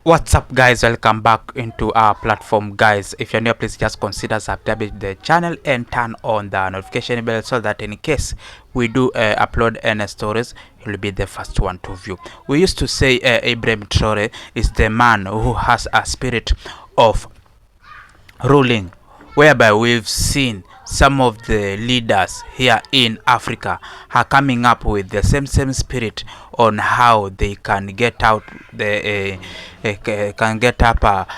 What's up, guys? Welcome back into our platform, guys. If you're new, please just consider subscribing the channel and turn on the notification bell so that in case we do upload any stories, you'll be the first one to view. We used to say Ibrahim Traoré is the man who has a spirit of ruling, whereby we've seen some of the leaders here in Africa are coming up with the same spirit on how they can get out the can get up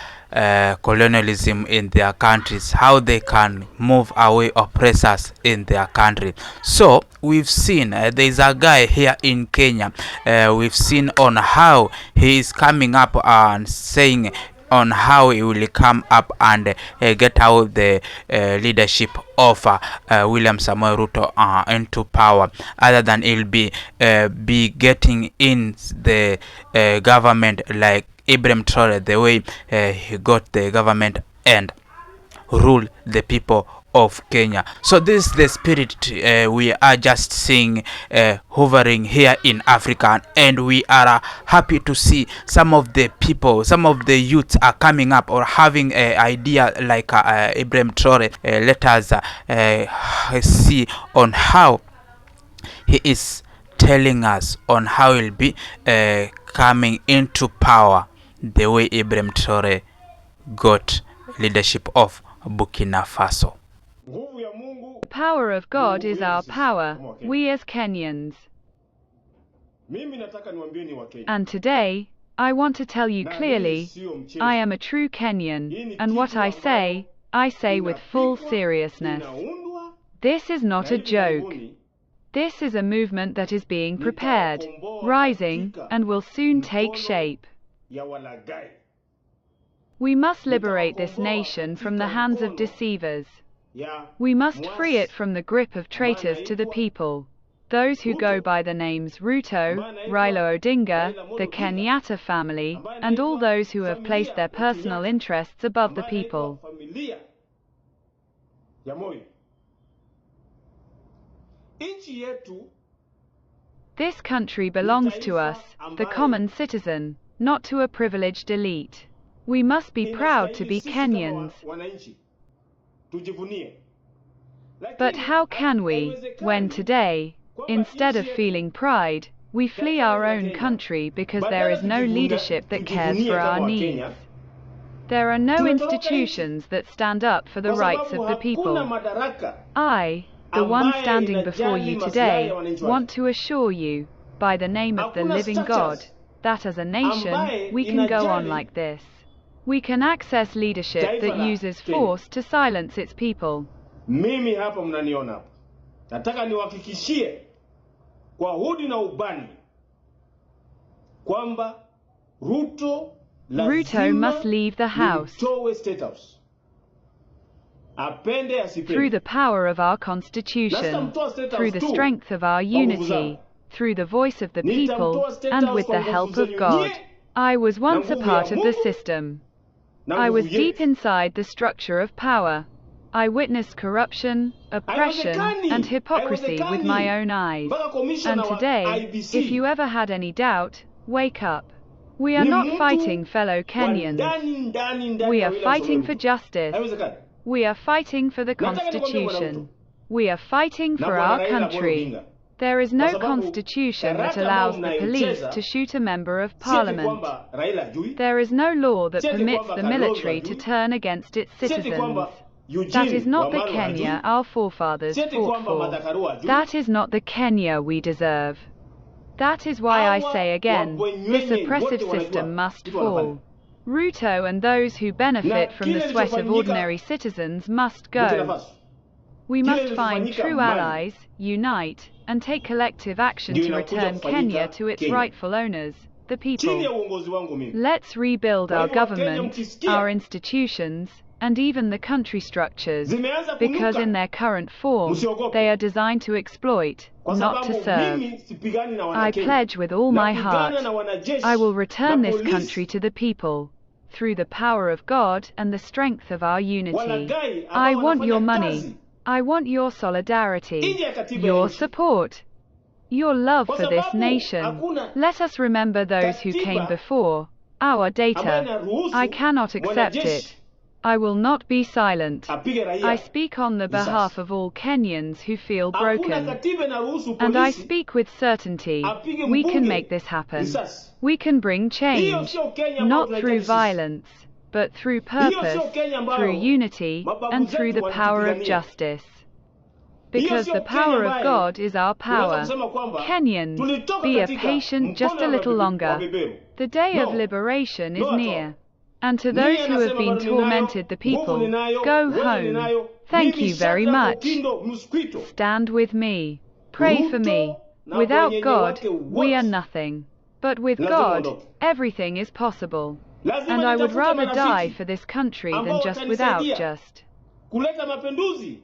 colonialism in their countries, how they can move away oppressors in their country. So we've seen there's a guy here in Kenya, we've seen on how he is coming up and saying on how he will come up and get out the leadership of William Samoei Ruto into power, other than he'll be getting in the government like Ibrahim Traoré, the way he got the government and rule the people of Kenya. So this is the spirit we are just seeing hovering here in Africa, and we are happy to see some of the people, some of the youths are coming up or having an idea like Ibrahim Traoré. Let us see on how he is telling us on how he'll be coming into power the way Ibrahim Traoré got leadership of Burkina Faso. The power of God is our power, we as Kenyans. And today, I want to tell you clearly, I am a true Kenyan, and what I say with full seriousness. This is not a joke. This is a movement that is being prepared, rising, and will soon take shape. We must liberate this nation from the hands of deceivers. We must free it from the grip of traitors to the people, those who go by the names Ruto, Raila Odinga, the Kenyatta family, and all those who have placed their personal interests above the people. This country belongs to us, the common citizen, not to a privileged elite. We must be proud to be Kenyans. But how can we, when today, instead of feeling pride, we flee our own country because there is no leadership that cares for our needs? There are no institutions that stand up for the rights of the people. I, the one standing before you today, want to assure you, by the name of the living God, that as a nation, we can go on like this. We can access leadership that uses force to silence its people. Mimi hapa mnaniona hapa. Nataka niwahakikishie kwa hudi na ubani kwamba Ruto must leave the house. Through the power of our constitution, through the strength of our unity, through the voice of the people, and with the help of God. I was once a part of the system. I was deep inside the structure of power. I witnessed corruption, oppression, and hypocrisy with my own eyes. And today, if you ever had any doubt, wake up. We are not fighting fellow Kenyans. We are fighting for justice. We are fighting for the Constitution. We are fighting for our country. There is no constitution that allows the police to shoot a member of parliament. There is no law that permits the military to turn against its citizens. That is not the Kenya our forefathers fought for. That is not the Kenya we deserve. That is why I say again, this oppressive system must fall. Ruto and those who benefit from the sweat of ordinary citizens must go. We must find true allies, unite, and take collective action to return Kenya to its rightful owners, the people. Let's rebuild our government, our institutions, and even the country structures, because in their current form, they are designed to exploit, not to serve. I pledge with all my heart, I will return this country to the people, through the power of God and the strength of our unity. I want your money. I want your solidarity, your support, your love for this nation. Let us remember those who came before, our data. I cannot accept it. I will not be silent. I speak on the behalf of all Kenyans who feel broken. And I speak with certainty. We can make this happen. We can bring change, not through violence, but through purpose, through unity, and through the power of justice. Because the power of God is our power. Kenyans, be patient just a little longer. The day of liberation is near. And to those who have been tormented, the people, go home. Thank you very much. Stand with me. Pray for me. Without God, we are nothing. But with God, everything is possible. And I would rather die for this country than just without just. Kuleta mapinduzi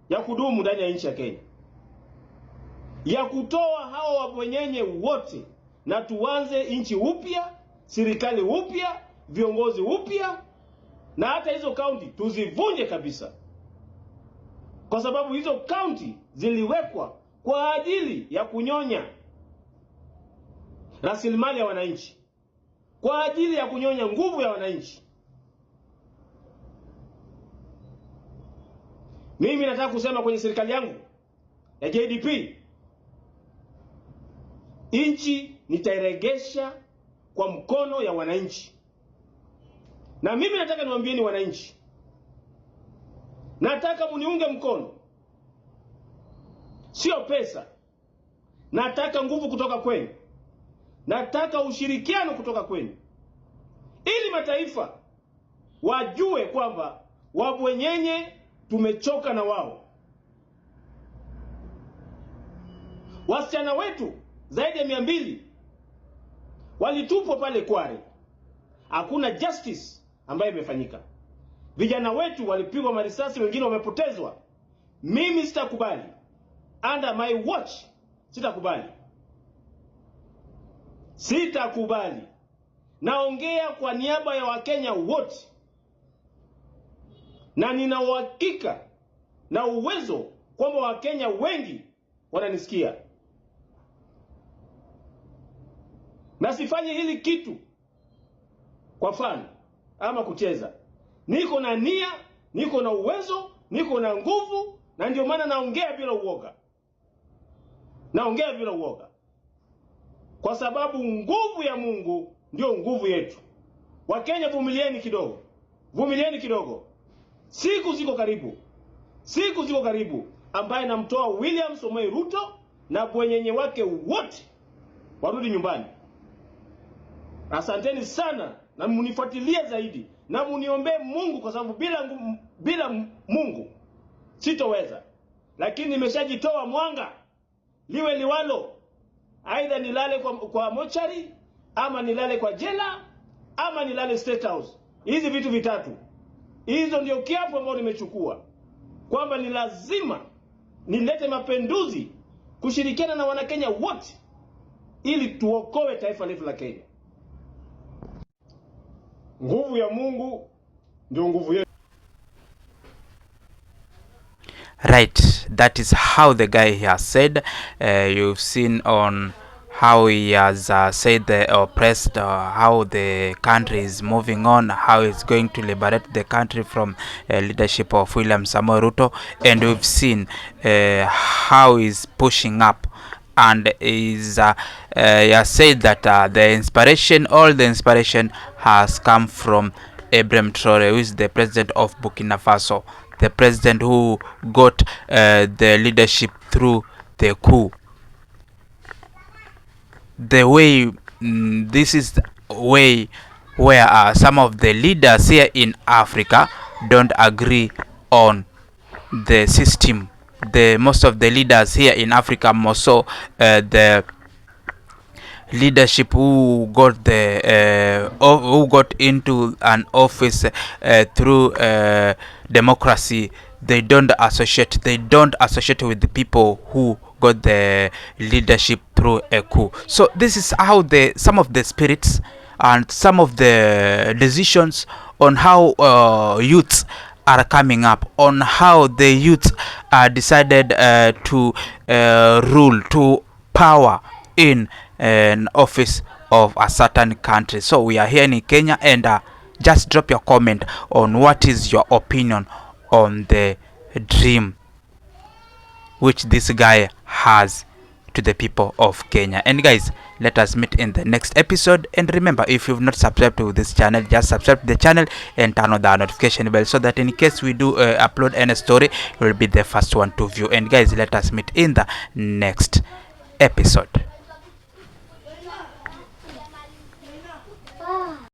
ya kudumu ndani ya nchi ya Kenya. Ya kutoa hao wabwenyenye wote na tuanze nchi upya, serikali upya, viongozi upya, na hata hizo kaunti tuzivunje kabisa. Kwa sababu hizo kaunti ziliwekwa kwa ajili ya kunyonya rasilimali ya wananchi, kwa ajili ya kunyonya nguvu ya wananchi. Mimi nataka kusema kwenye serikali yangu ya JDP, nchi nitairegesha kwa mkono ya wananchi. Na mimi nataka niwaambieni wananchi, nataka muniunge mkono, sio pesa. Nataka nguvu kutoka kwenu, nataka ushirikiano kutoka kwenu, ili mataifa wajue kwamba wabwenyenye tumechoka na wao. Wasichana wetu zaidi ya 200 walitupwa pale Kware. Hakuna justice ambayo imefanyika. Vijana wetu walipigwa marisasi, wengine wamepotezwa. Mimi sitakubali. Under my watch sitakubali. Sitakubali. Naongea kwa niaba ya Wakenya wote. Na nina uhakika na uwezo kwamba Wakenya wengi wananisikia. Na sifanyi hili kitu kwa fani ama kucheza. Niko na nia, niko na uwezo, niko na nguvu, na ndio maana naongea bila uoga. Naongea bila uoga. Kwa sababu nguvu ya Mungu ndio nguvu yetu. Wakenya, vumilieni kidogo. Vumilieni kidogo. Siku ziko karibu. Siku ziko karibu ambaye namtoa William Samoei Ruto na bwenyenye wake wote warudi nyumbani. Asanteni sana, na munifuatilie zaidi na muniombee Mungu, kwa sababu bila Mungu sitoweza. Lakini nimeshajitoa mwanga, liwe liwalo. Aidha nilale kwa mochari, ama nilale kwa jela, ama nilale State House. Hizi vitu vitatu, hizo ndio kiapo ambao nimechukua, kwamba ni lazima nilete mapinduzi kushirikiana na Wanakenya wote ili tuokoe taifa letu la Kenya. Nguvu ya Mungu ndio nguvu yetu. Right, that is how the guy has said. You've seen on how he has said the oppressed, how the country is moving on, how he's going to liberate the country from leadership of William Samoei Ruto, and we've seen how he's pushing up, and is he has said that all the inspiration has come from Ibrahim Traoré, who is the president of Burkina Faso, the president who got the leadership through the coup. The way this is the way where some of the leaders here in Africa don't agree on the system. Most of the leaders here in Africa, more so the leadership who got into an office through democracy, they don't associate with the people who got the leadership through a coup. So this is how some of the spirits and some of the decisions on how youths are coming up, on how the youth are decided to rule, to power in an office of a certain country. So we are here in Kenya, and just drop your comment on what is your opinion on the dream which this guy has to the people of Kenya. And guys, let us meet in the next episode. And remember, if you've not subscribed to this channel, just subscribe to the channel and turn on the notification bell, so that in case we do upload any story, you will be the first one to view. And guys, let us meet in the next episode.